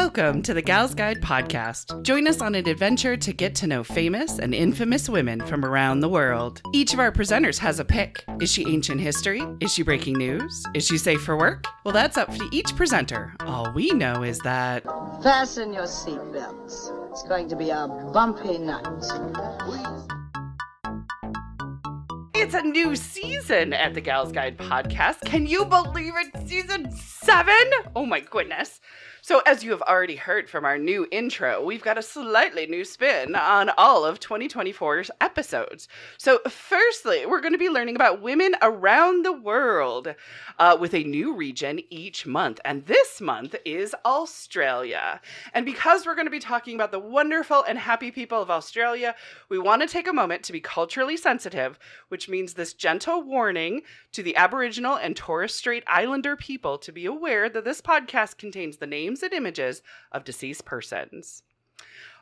Welcome to the Gals Guide podcast. Join us on an adventure to get to know famous and infamous women from around the world. Each of our presenters has a pick. Is she ancient history? Is she breaking news? Is she safe for work? Well, that's up to each presenter. All we know is that... Fasten your seatbelts. It's going to be a bumpy night. It's a new season at the Gals Guide podcast. Can you believe it? Season 7? Oh my goodness. So as you have already heard from our new intro, we've got a slightly new spin on all of 2024's episodes. So firstly, we're going to be learning about women around the world with a new region each month. And this month is Australia. And because we're going to be talking about the wonderful and happy people of Australia, we want to take a moment to be culturally sensitive, which means this gentle warning to the Aboriginal and Torres Strait Islander people to be aware that this podcast contains the names and images of deceased persons.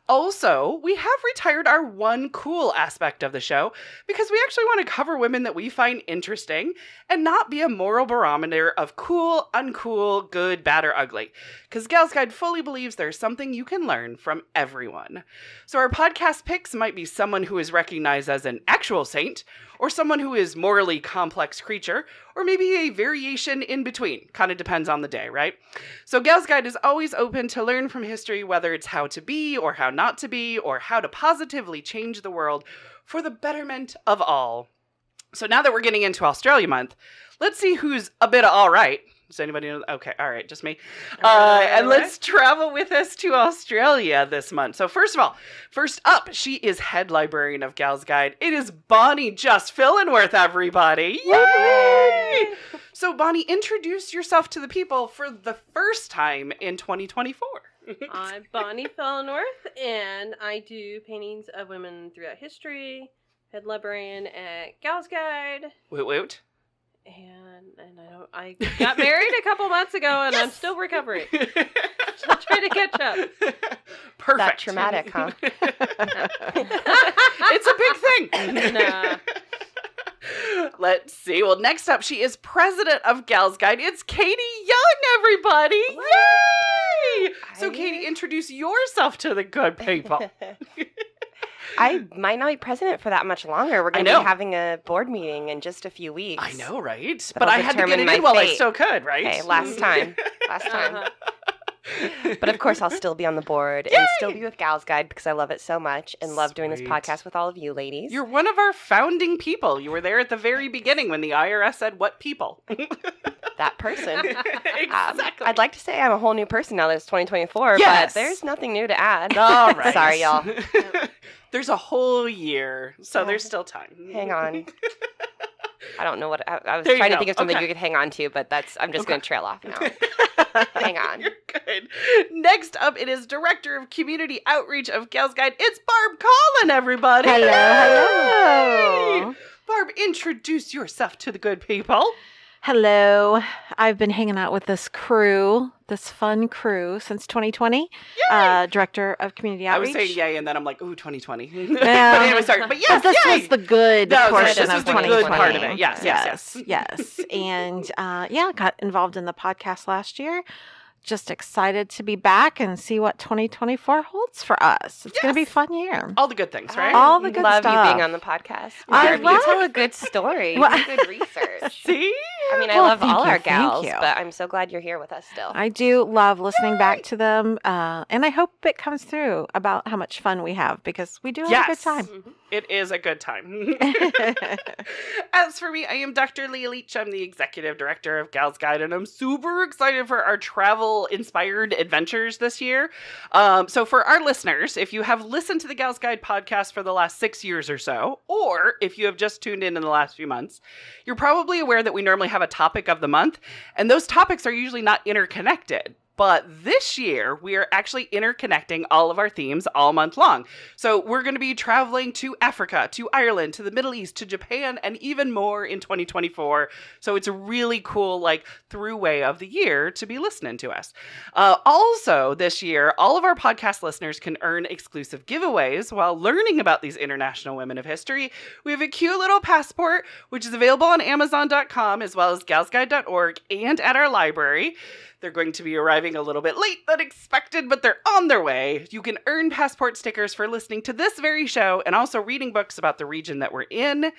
Also, we have retired our one cool aspect of the show because we actually want to cover women that we find interesting and not be a moral barometer of cool, uncool, good, bad, or ugly. Because Gals Guide fully believes there's something you can learn from everyone. So our podcast picks might be someone who is recognized as an actual saint, or someone who is morally complex creature, or maybe a variation in between. Kind of depends on the day, right? So Gals Guide is always open to learn from history, whether it's how to be or how not to be, or how to positively change the world for the betterment of all. So now that we're getting into Australia month, let's see who's a bit of all right. Does anybody know? Okay, all right, just me. And let's travel with us to Australia this month. So first up, she is head librarian of Gals Guide. It is Bonnie Just Fillenworth, everybody. Yay! So Bonnie, introduce yourself to the people for the first time in 2024. I'm Bonnie Fillenworth, and I do paintings of women throughout history, head librarian at Gals Guide. Woot woot. And I got married a couple months ago, and I'm still recovering. I'll try to catch up. Perfect. That traumatic, huh? It's a big thing. Nah. Let's see. Well, next up, she is president of Gals Guide. It's Katie Young, everybody. Yay! So, Katie, introduce yourself to the good people. I might not be president for that much longer. We're going to be having a board meeting in just a few weeks. I know, right? That'll but I had to get it in while I still could, right? Okay, last time. Uh-huh. But of course, I'll still be on the board and still be with Gals Guide because I love it so much and love doing this podcast with all of you ladies. You're one of our founding people. You were there at the very beginning when the IRS said, "What people?" That person. Exactly. I'd like to say I'm a whole new person now that it's 2024, yes. but there's nothing new to add. All right. Sorry, y'all. There's a whole year, so there's still time. Hang on. I don't know what I was trying to think of something you could hang on to, but I'm just going to trail off now. Hang on. You're good. Next up, it is Director of Community Outreach of Gals Guide. It's Barb Collin, everybody. Hello. Hey! Barb, introduce yourself to the good people. Hello. I've been hanging out with this fun crew since 2020. Director of Community Outreach. I was saying yay, and then I'm like, ooh, 2020. But Yeah. anyway, sorry. But yes, But this yay! was the good portion this was of the 2020. good part of it. Yes. Yes. And got involved in the podcast last year. Just excited to be back and see what 2024 holds for us. It's going to be a fun year. All the good things, right? All the good love stuff. you being on the podcast. I You tell a good story. You do good research. See? I mean, I Well, love thank all you, our thank gals, you. but I'm so glad you're here with us still. I do love listening back to them. And I hope it comes through about how much fun we have because we do have a good time. It is a good time. As for me, I am Dr. Leah Leach. I'm the Executive Director of Gals Guide, and I'm super excited for our travel-inspired adventures this year. So for our listeners, if you have listened to the Gals Guide podcast for the last 6 years or so, or if you have just tuned in the last few months, you're probably aware that we normally have a topic of the month, and those topics are usually not interconnected. But this year, we are actually interconnecting all of our themes all month long. So we're going to be traveling to Africa, to Ireland, to the Middle East, to Japan, and even more in 2024. So it's a really cool, throughway of the year to be listening to us. Also, this year, all of our podcast listeners can earn exclusive giveaways while learning about these international women of history. We have a cute little passport, which is available on Amazon.com, as well as galsguide.org and at our library. They're going to be arriving a little bit late than expected, but they're on their way. You can earn passport stickers for listening to this very show and also reading books about the region that we're in.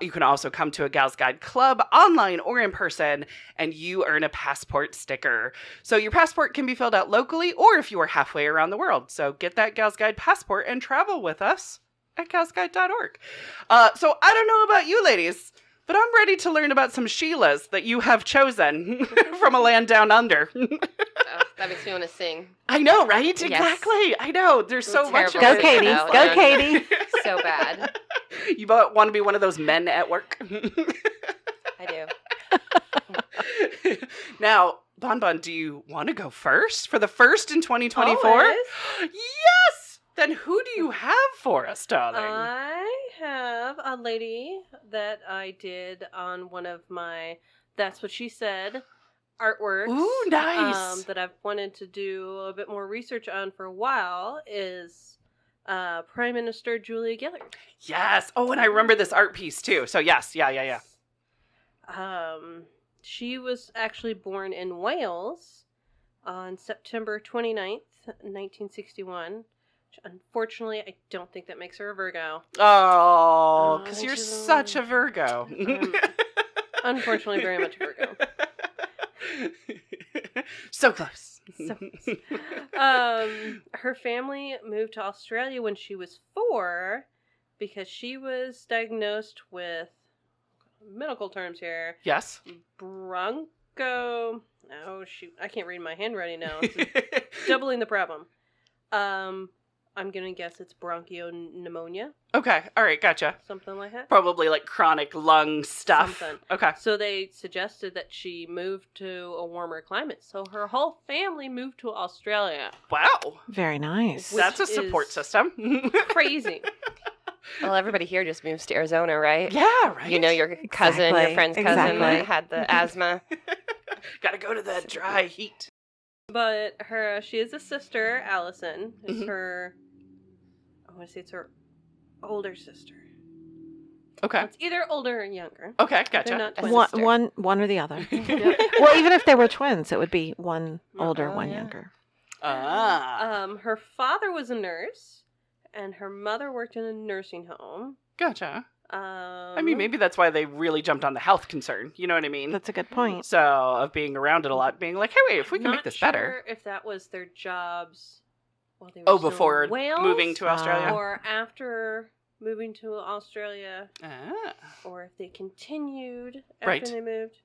You can also come to a Gals Guide Club online or in person, and you earn a passport sticker. So your passport can be filled out locally or if you are halfway around the world. So get that Gals Guide passport and travel with us at galsguide.org. So I don't know about you ladies, but I'm ready to learn about some Sheilas that you have chosen from a land down under. Oh, that makes me want to sing. I know, right? Yes. Exactly. I know. There's so much. Go, Katie. Go, Katie. So bad. You want to be one of those men at work? I do. Now, Bonbon, do you want to go first for the first in 2024? Always. Yes! Then who do you have for us, darling? I have a lady that I did on one of my That's What She Said artworks. Ooh, nice. That I've wanted to do a bit more research on for a while is Prime Minister Julia Gillard. Yes. Oh, and I remember this art piece too. So yes, yeah. She was actually born in Wales on September 29th, 1961. Unfortunately, I don't think that makes her a Virgo. Oh, because you're she's a- such a Virgo. Unfortunately, very much a Virgo. So close. So, her family moved to Australia when she was 4 because she was diagnosed with, medical terms here, Yes. oh shoot, I can't read my handwriting now. It's doubling the problem. I'm gonna guess it's bronchopneumonia, Okay. All right. Gotcha. something like that. Probably like chronic lung stuff. Something. Okay. So they suggested that she move to a warmer climate. So her whole family moved to Australia. Wow. Very nice. Which That's a support is- system. Crazy. Well, everybody here just moves to Arizona, right? Yeah, right. You know your cousin, Exactly. your friend's cousin Exactly. that had the asthma. Gotta go to the dry heat. But she is a sister. Allison is Mhm. her. I want to say it's her older sister. Okay. It's either older or younger. Okay, They're gotcha. not A twins. sister. One or the other. Yep. Well, even if they were twins, it would be one older, Oh, one yeah. younger. Her father was a nurse, and her mother worked in a nursing home. Gotcha. I I mean, maybe that's why they really jumped on the health concern. You know what I mean? That's a good point. So, of being around it a lot, being like, hey, wait, if we can make this better. If that was their jobs. While they were Oh, still before in Wales, moving to Australia? or after moving to Australia, Ah. or if they continued after Right. they moved.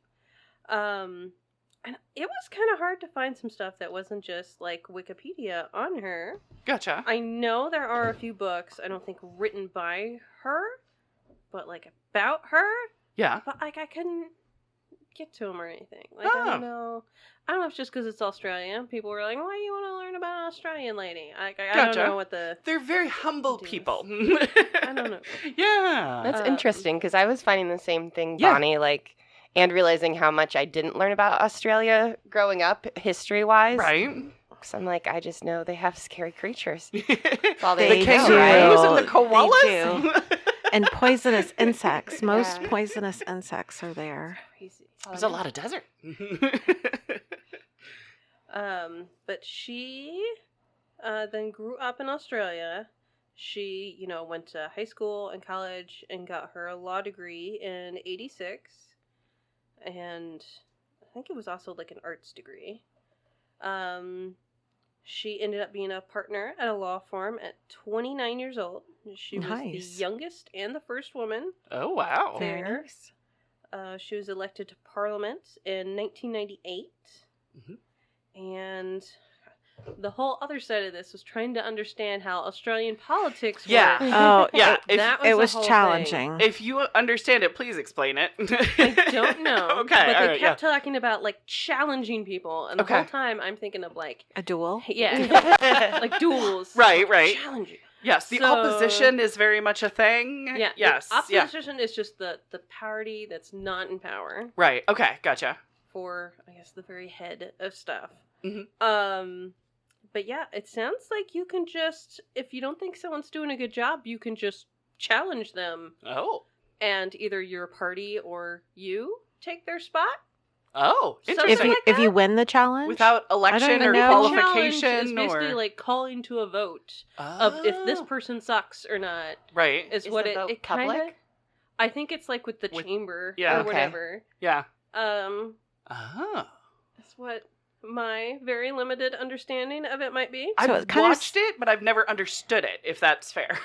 And it was kind of hard to find some stuff that wasn't just like Wikipedia on her. Gotcha. I know there are a few books, I don't think written by her, but like about her, Yeah. but like I couldn't get to them or anything. Like Oh. I don't know if it's just because it's Australia. People were like, "Why do you want to learn about an Australian lady?" I don't Gotcha. know what the They're very humble Yes. people. I don't know. Yeah. That's Um, interesting because I was finding the same thing, Yeah. Bonnie, and realizing how much I didn't learn about Australia growing up, history-wise. Right? Because I'm like, I just know they have scary creatures. the all they They kangaroos do. and the koalas? They And poisonous insects. Most Yeah. poisonous insects are there. crazy. There's a lot of desert. But she then grew up in Australia. She, went to high school and college and got her law degree in '86, and I think it was also like an arts degree. She ended up being a partner at a law firm at 29 years old. She was Nice. the youngest and the first woman. Oh, wow. Very There. nice. She was elected to Parliament in 1998. Mhm. And the whole other side of this was trying to understand how Australian politics Yeah. work. Oh, Yeah, it, if- That was it the was whole thing. challenging. If you understand it, please explain it. I don't know. Okay, But all they right, kept talking about, challenging people. And the Okay. whole time, I'm thinking of, A duel. like duels. Right, right. Challenge you. Yes, the So- opposition is very much a thing. Yeah. Yes. The Yeah. opposition is just the party that's not in power Right. Okay. Gotcha. for, I guess, the very head of stuff. Mhm. But yeah, it sounds like you can just, if you don't think someone's doing a good job, you can just challenge them, Oh. and either your party or you take their spot. Oh, Something interesting. like if you that? win the challenge Without election even or know. qualification, Challenge is basically or like calling to a vote of if this Oh. person sucks or not. right? Is Is what the vote it kind of. public? I think it's like with the With- chamber yeah. or Okay. whatever. Yeah. Um, Oh. that's what my very limited understanding of it might be. So I've it kinda watched it, but I've never understood it. If that's fair.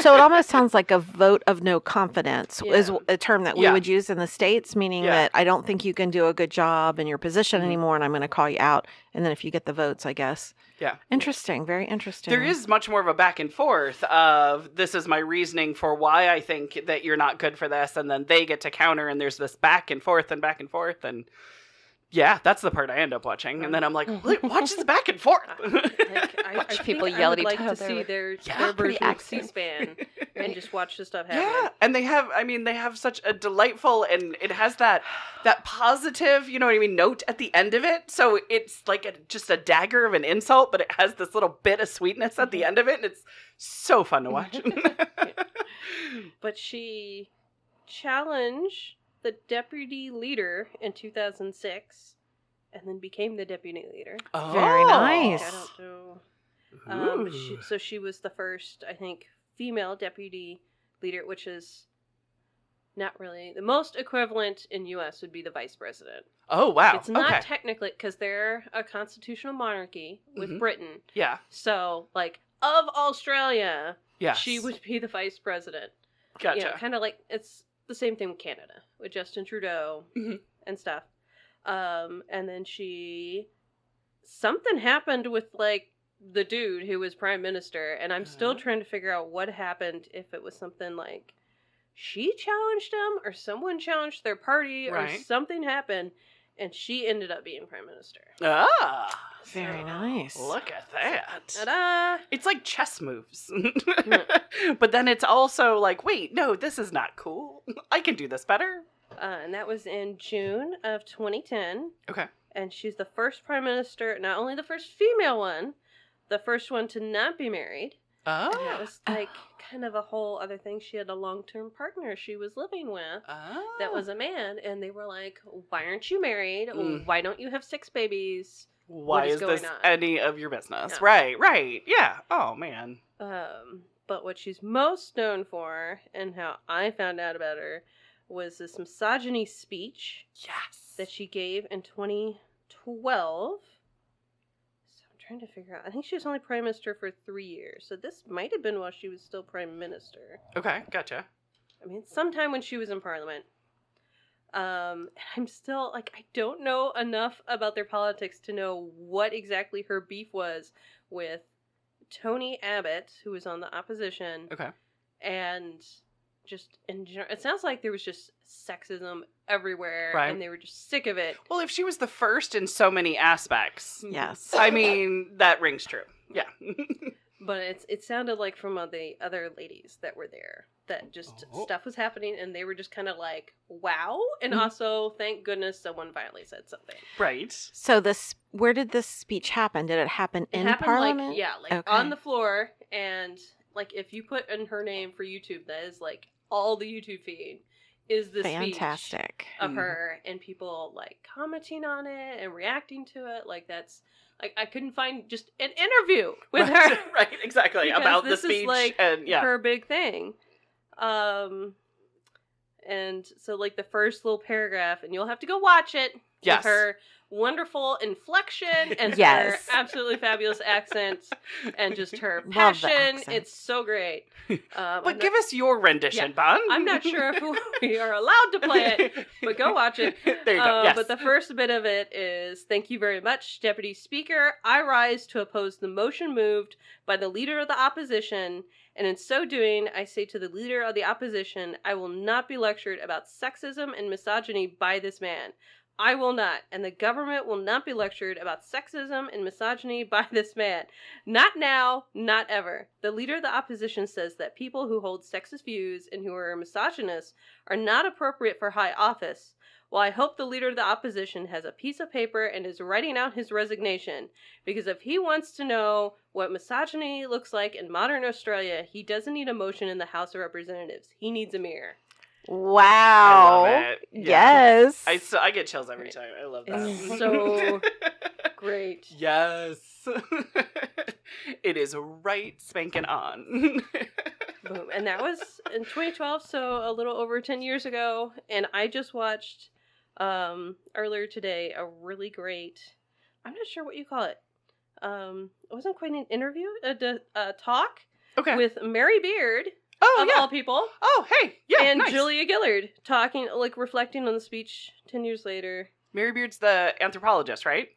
So it almost sounds like a vote of no confidence is Yeah. a term that we Yeah. would use in the States, meaning Yeah. that I don't think you can do a good job in your position Mhm. anymore and I'm going to call you out. And then if you get the votes, I guess. Yeah. Interesting. Very interesting. There is much more of a back and forth of this is my reasoning for why I think that you're not good for this, and then they get to counter, and there's this back and forth and back and forth, and yeah, that's the part I end up watching, and then I'm like, watch this back and forth. I Watch think people I yell would at each like to other see with- their Yeah, pretty version of accent. C-SPAN and just watch this stuff happen. Yeah, and they have such a delightful, and it has that positive, you know what I mean, note at the end of it. So it's like just a dagger of an insult, but it has this little bit of sweetness at the end of it, and it's so fun to watch. But she challenged the deputy leader in 2006 and then became the deputy leader. Very nice. I don't know. Ooh. So she was the first, I think, female deputy leader, which is not really the most equivalent in U.S. would be the vice president. Oh wow. It's not okay. technically because they're a constitutional monarchy with Mhm. Britain. Yeah. So, like, of Australia, Yes. she would be the vice president. Gotcha. You know, kind of like it's the same thing with Canada with Justin Trudeau Mhm. and stuff. And then something happened with like the dude who was prime minister, and I'm still Uh-huh. trying to figure out what happened, if it was something like she challenged him or someone challenged their party or Right. something happened, and she ended up being prime minister. Ah. Very nice. Look at that. Ta-da! It's like chess moves. But then it's also like, wait, no, this is not cool. I can do this better. And that was in June of 2010. Okay. And she's the first prime minister, not only the first female one, the first one to not be married. And that Oh. was like kind of a whole other thing. She had a long-term partner she was living with that was a man, and they were like, "Why aren't you married? Mm. Why don't you have 6 babies?" Why is is going this on? any of your business? No. Right. Yeah. Oh man. But what she's most known for, and how I found out about her, was this misogyny speech Yes. that she gave in 2012. So I'm trying to figure out. I think she was only prime minister for 3 years. So this might have been while she was still prime minister. Okay, gotcha. I mean, sometime when she was in parliament. And I'm still, like, I don't know enough about their politics to know what exactly her beef was with Tony Abbott, who was on the opposition, Okay. and just in general, it sounds like there was just sexism everywhere, Right. and they were just sick of it. Well, if she was the first in so many aspects, Yes. I mean, that rings true. Yeah. But it sounded like from the other ladies that were there that just Oh. stuff was happening, and they were just kind of like, wow, and Mhm. also thank goodness someone finally said something. Right. So where did this speech happen? Did it happen It in happened Parliament? like Okay. on the floor, and like if you put in her name for YouTube, that is like all the YouTube feed is the speech Fantastic. of Mhm. her, and people like commenting on it and reacting to it. Like that's like I couldn't find just an interview with right. her. Right, exactly. Because About the this is, speech like, and yeah. her big thing. And so like the first little paragraph, and you'll have to go watch it. Yes. With her wonderful inflection and Yes. her absolutely fabulous accent and just her Love the passion. accent. It's so great. But give us your rendition, Bon. I'm not sure if we are allowed to play it, but go watch it. There you go. Yes. But the first bit of it is, thank you very much, Deputy Speaker. I rise to oppose the motion moved by the Leader of the Opposition, and in so doing, I say to the Leader of the Opposition, I will not be lectured about sexism and misogyny by this man. I will not, and the government will not be lectured about sexism and misogyny by this man. Not now, not ever. The Leader of the Opposition says that people who hold sexist views and who are misogynists are not appropriate for high office. Well, I hope the Leader of the Opposition has a piece of paper and is writing out his resignation, because if he wants to know what misogyny looks like in modern Australia, he doesn't need a motion in the House of Representatives. He needs a mirror. Wow. I love it. Yeah. Yes. I get chills every time. I love that. It's so great. Yes. It is right spanking on. Boom. And that was in 2012, so a little over 10 years ago. And I just watched earlier today a really great, I'm not sure what you call it. It wasn't quite an interview, a talk Okay. with Mary Beard, Oh, of yeah. all people. Oh, hey. Yeah, and nice. Julia Gillard talking, like reflecting on the speech 10 years later. Mary Beard's the anthropologist, right?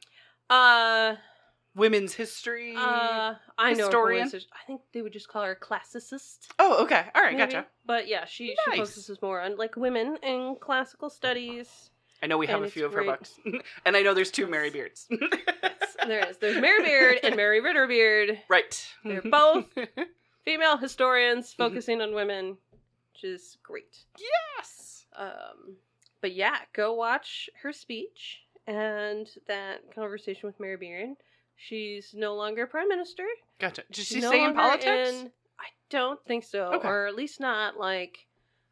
Women's history. I know historian? her. I think they would just call her a classicist. Oh, okay. All right, maybe. gotcha. But yeah, she Nice. focuses more on like women in classical studies. I know we have And a it's few of her great. books. And I know there's 2 Mary Beards. Yes, there is. There's Mary Beard and Mary Ritter Beard. Right. They're both female historians focusing on women, which is great. Yes. But yeah, go watch her speech and that conversation with Mary Beard. She's no longer prime minister. Gotcha. Did she She's no stay in longer politics? I don't think so. Okay. Or at least not like,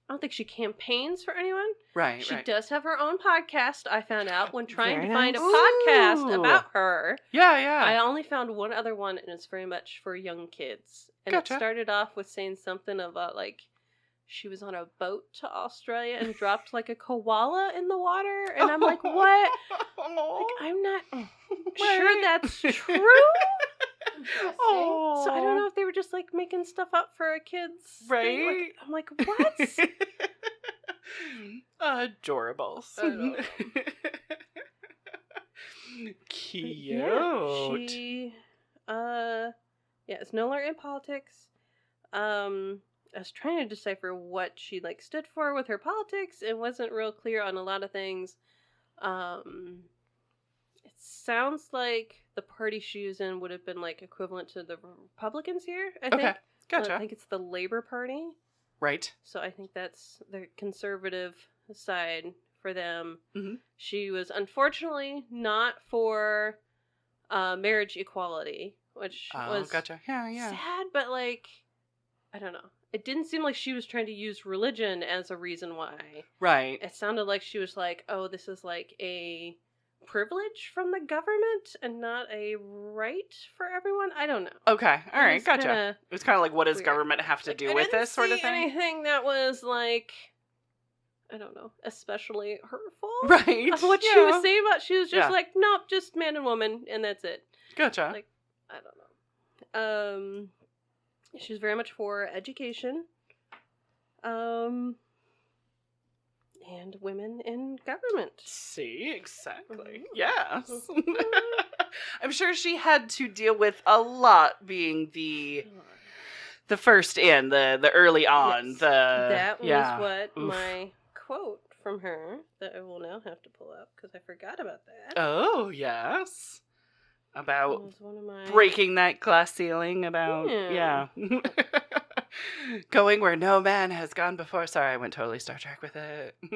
I don't think she campaigns for anyone. Right, She right. does have her own podcast, I found out, when trying Very to find a nice. podcast Ooh. about her. Yeah, yeah. I only found one other one, and it's very much for young kids. And Gotcha. it started off with saying something about, like, she was on a boat to Australia and dropped, like, a koala in the water. And I'm like, what? Like, I'm not sure that's true. Oh. So I don't know if they were just, like, making stuff up for a kid's thing. Right. I'm like, what? Adorables. I don't know. Cute. Yeah, she, is no longer in politics. I was trying to decipher what she, like, stood for with her politics. It wasn't real clear on a lot of things. It sounds like the party she was in would have been, like, equivalent to the Republicans here, I think. Okay, gotcha. I think it's the Labor Party. Right. So I think that's the conservative side for them. Mhm. She was unfortunately not for marriage equality, which was gotcha. Yeah, yeah. sad, but like, I don't know. It didn't seem like she was trying to use religion as a reason why. Right. It sounded like she was like, oh, this is like a privilege from the government and not a right for everyone. I don't know. Okay. All right. It was Gotcha. kinda It was kind of like, what does weird. government have to Like, do I with didn't this sort of see thing? anything that was like, I don't know, especially hurtful. Right. Of what she yeah. was saying about, she was just Yeah. like, nope, just man and woman, and that's it. Gotcha. Like, I don't know. She was very much for education. And women in government. See, exactly. Mhm. Yes. Mhm. I'm sure she had to deal with a lot being the first in, the early on, Yes. the That was yeah. what Oof. my quote from her that I will now have to pull up because I forgot about that. Oh, yes. That About was one of my breaking that glass ceiling, about Yeah. going where no man has gone before. Sorry, I went totally Star Trek with it. I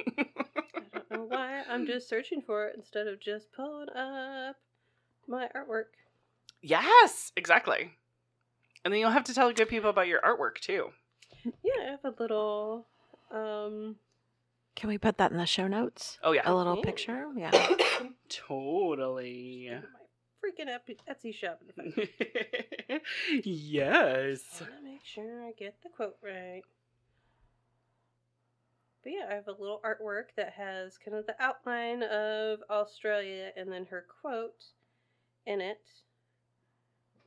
don't know why I'm just searching for it instead of just pulling up my artwork. Yes, exactly. And then you'll have to tell good people about your artwork too. Yeah, I have a little Can we put that in the show notes? Oh yeah. A little Yeah. picture? Yeah. Totally. my freaking Etsy shop. In fact. Yes. I want to make sure I get the quote right. But yeah, I have a little artwork that has kind of the outline of Australia and then her quote in it.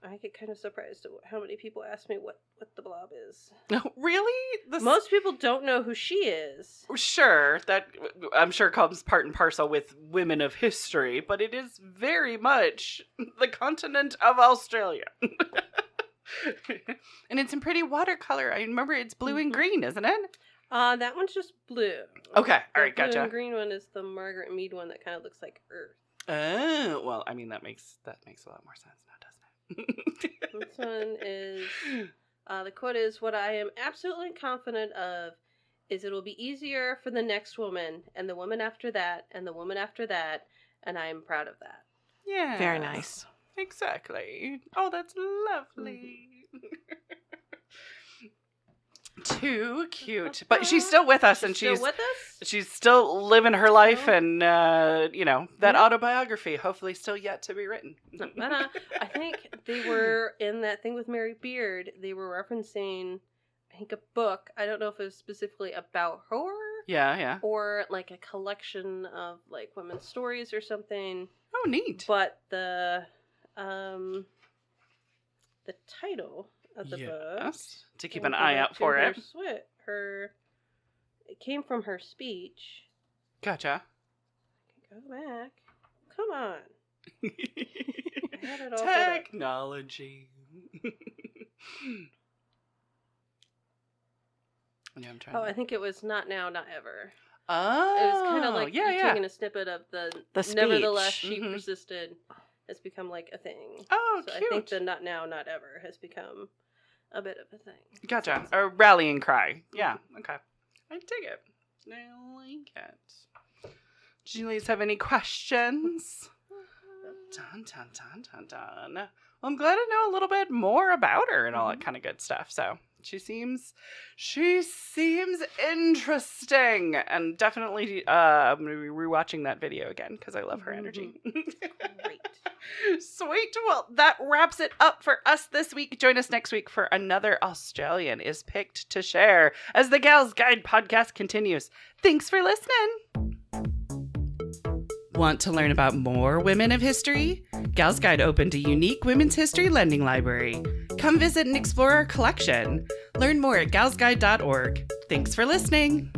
I get kind of surprised at how many people ask me what the blob is. Really? Most people don't know who she is. Sure, that I'm sure comes part and parcel with women of history, but it is very much the continent of Australia. And it's in pretty watercolor. I remember it's blue and green, isn't it? That one's just blue. Okay, The all right, blue gotcha. and green one is the Margaret Mead one that kind of looks like Earth. Oh, well, I mean that makes a lot more sense now, doesn't it? This one is, the quote is, what I am absolutely confident of is it will be easier for the next woman, and the woman after that, and the woman after that, and I am proud of that. Yeah. Very nice. Exactly. Oh, that's lovely. Too cute. But she's still with us, and Still with us? she's still living her life, and that Yeah. autobiography hopefully still yet to be written. I think they were in that thing with Mary Beard. They were referencing, I think, a book. I don't know if it was specifically about her Yeah. or like a collection of like women's stories or something. Oh, neat. But the title of the book. Yes. To keep and an go eye back out to for it. It came from her speech. Gotcha. Go back. Come on. I had it all pulled up. Technology. Yeah, I'm trying. Oh, I think it was Not Now, Not Ever. Oh, It was kind of like yeah, you yeah. taking a snippet of the speech. nevertheless she Mhm. persisted has become like a thing. Oh, So cute. I think the Not Now, Not Ever has become a bit of a thing. Gotcha. A rallying cry. Yeah. Okay. I dig it. I like it. Do you ladies have any questions? Dun, dun, dun, dun, dun. Well, I'm glad to know a little bit more about her and all that kind of good stuff. So she seems interesting, and definitely I'm gonna be rewatching that video again because I love her energy. Great. Sweet. Well, that wraps it up for us this week. Join us next week for another Australian is Picked to Share as the Gals Guide podcast continues. Thanks for listening. Want to learn about more women of history? Gals Guide opened a unique women's history lending library. Come visit and explore our collection. Learn more at galsguide.org. Thanks for listening.